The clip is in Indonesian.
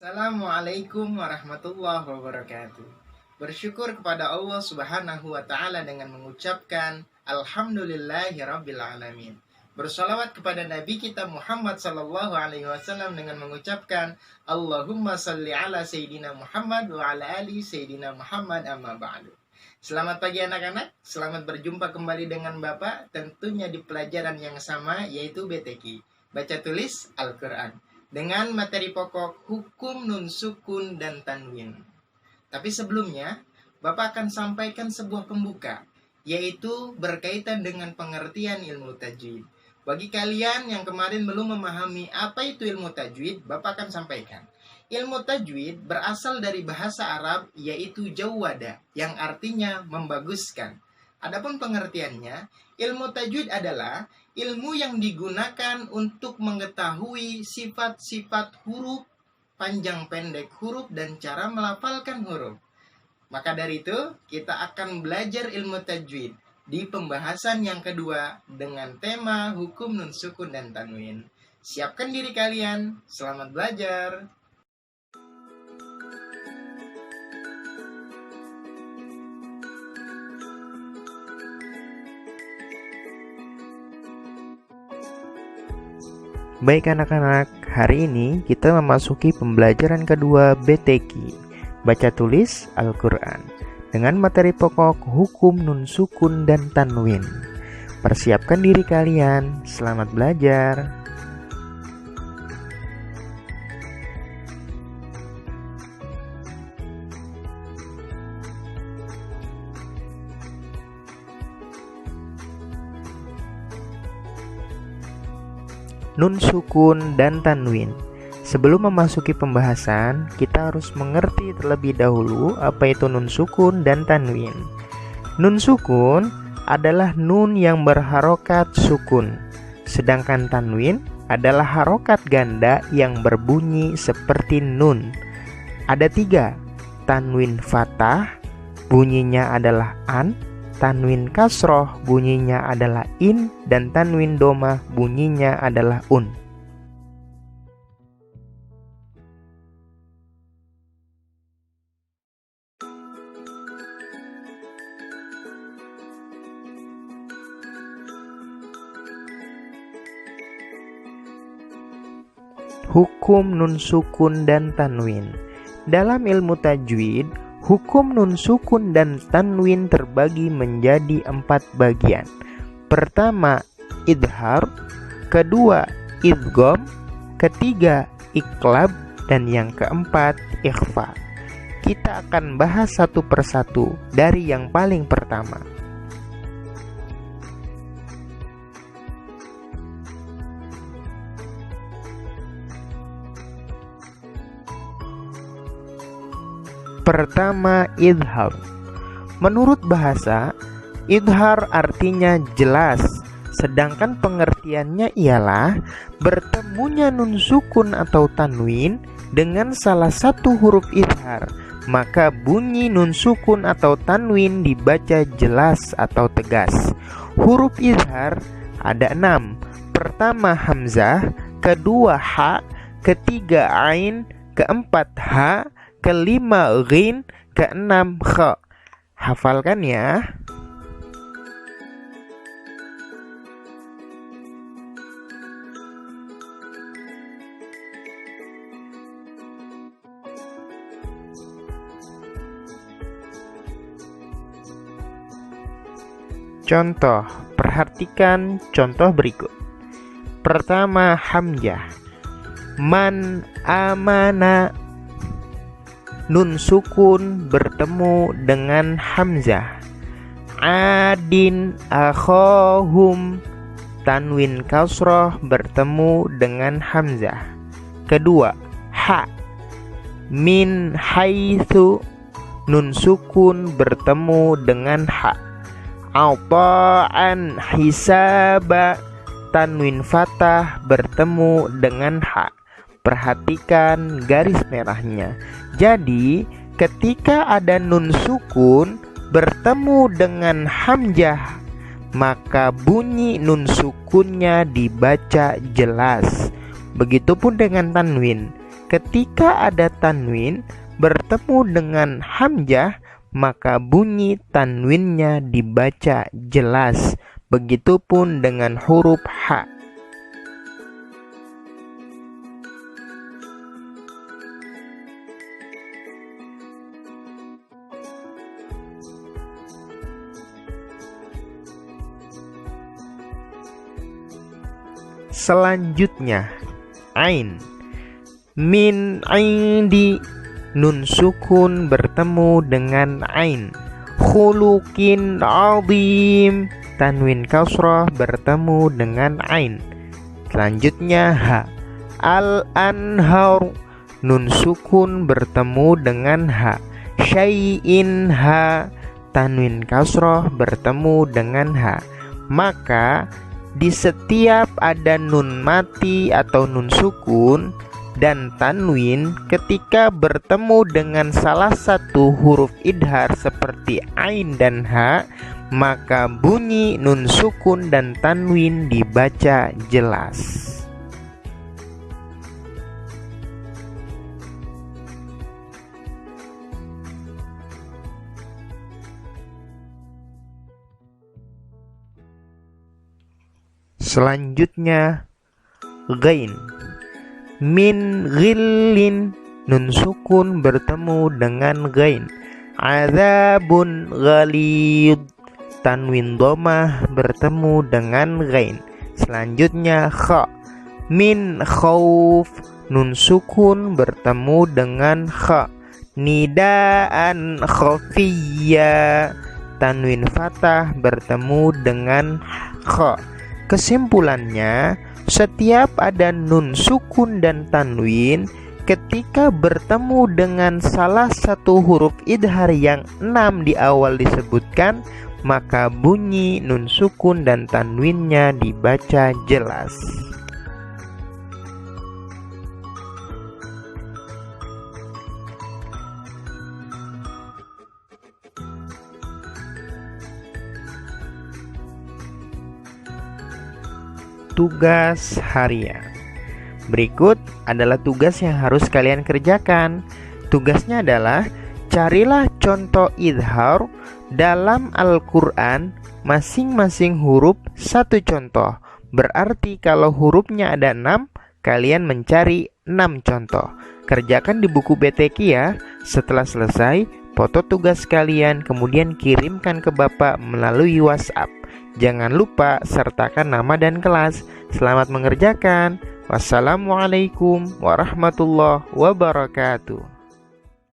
Assalamualaikum warahmatullahi wabarakatuh. Bersyukur kepada Allah Subhanahu wa taala dengan mengucapkan alhamdulillahirabbil alamin. Bersolawat kepada Nabi kita Muhammad sallallahu alaihi wasallam dengan mengucapkan Allahumma shalli ala sayyidina Muhammad wa ala ali sayyidina Muhammad amma ba'du. Selamat pagi anak-anak, selamat berjumpa kembali dengan Bapak tentunya di pelajaran yang sama yaitu BTQ, baca tulis Al-Qur'an, dengan materi pokok hukum nun sukun dan tanwin. Tapi sebelumnya, Bapak akan sampaikan sebuah pembuka, yaitu berkaitan dengan pengertian ilmu tajwid. Bagi kalian yang kemarin belum memahami apa itu ilmu tajwid, Bapak akan sampaikan. Ilmu tajwid berasal dari bahasa Arab yaitu jawwada, yang artinya membaguskan. Adapun pengertiannya, ilmu tajwid adalah ilmu yang digunakan untuk mengetahui sifat-sifat huruf, panjang pendek huruf, dan cara melafalkan huruf. Maka dari itu, kita akan belajar ilmu tajwid di pembahasan yang kedua dengan tema hukum nun sukun dan tanwin. Siapkan diri kalian, selamat belajar. Baik anak-anak, hari ini kita memasuki pembelajaran kedua BTQ, baca tulis Al-Quran, dengan materi pokok hukum nun sukun dan tanwin. Persiapkan diri kalian, selamat belajar. Nun sukun dan tanwin. Sebelum memasuki pembahasan, kita harus mengerti terlebih dahulu apa itu nun sukun dan tanwin. Nun sukun adalah nun yang berharokat sukun, sedangkan tanwin adalah harokat ganda yang berbunyi seperti nun. Ada 3, tanwin fathah, bunyinya adalah an, tanwin kasroh bunyinya adalah in, dan tanwin domah bunyinya adalah un. Hukum nun sukun dan tanwin. Dalam ilmu tajwid, hukum nun sukun dan tanwin terbagi menjadi 4 bagian. Pertama, idhar, kedua, idgham, ketiga, iqlab, dan yang keempat, ikhfa. Kita akan bahas satu persatu dari yang paling pertama. Pertama, idhar. Menurut bahasa, idhar artinya jelas, sedangkan pengertiannya ialah bertemunya nun sukun atau tanwin dengan salah satu huruf idhar, maka bunyi nun sukun atau tanwin dibaca jelas atau tegas. Huruf idhar ada 6. Pertama hamzah, kedua ha, ketiga ain, keempat ha, kelima ghin, keenam kha. Hafalkan ya. Contoh, perhatikan contoh berikut. Pertama, hamzah. Man amana. Nun sukun bertemu dengan hamzah. Adin akhahum. Tanwin kasroh bertemu dengan hamzah. Kedua, ha. Min haitsu. Nun sukun bertemu dengan ha. Ata'an hisaba. Tanwin fathah bertemu dengan ha. Perhatikan garis merahnya. Jadi, ketika ada nun sukun bertemu dengan hamzah, maka bunyi nun sukunnya dibaca jelas. Begitupun dengan tanwin. ketika ada tanwin bertemu dengan hamzah, maka bunyi tanwinnya dibaca jelas. Begitupun dengan huruf ha. Selanjutnya, ain. Min indi, nun sukun bertemu dengan ain. Khuluqin azim, tanwin kasrah bertemu dengan ain. Selanjutnya, ha. Al-anhar, nun sukun bertemu dengan ha. Syai'in ha, tanwin kasrah bertemu dengan ha. Maka di setiap ada nun mati atau nun sukun dan tanwin, ketika bertemu dengan salah satu huruf idhar seperti ain dan ha, maka bunyi nun sukun dan tanwin dibaca jelas. Selanjutnya, ghain. Min ghillin, nun sukun bertemu dengan ghain. Azabun ghalid, tanwin dhamah bertemu dengan ghain. Selanjutnya, kha. Min khauf, nun sukun bertemu dengan kha. Nidaan khafiyya, tanwin fathah bertemu dengan kha. Kesimpulannya, setiap ada nun sukun dan tanwin, ketika bertemu dengan salah satu huruf idhar yang 6 di awal disebutkan, maka bunyi nun sukun dan tanwinnya dibaca jelas. Tugas harian. Berikut adalah tugas yang harus kalian kerjakan. Tugasnya adalah carilah contoh idhar dalam Al-Quran, masing-masing huruf satu contoh. Berarti kalau hurufnya ada 6, kalian mencari 6 contoh. Kerjakan di buku BTQ ya. Setelah selesai, foto tugas kalian kemudian kirimkan ke Bapak melalui WhatsApp. Jangan lupa sertakan nama dan kelas. Selamat mengerjakan. Wassalamualaikum warahmatullahi wabarakatuh.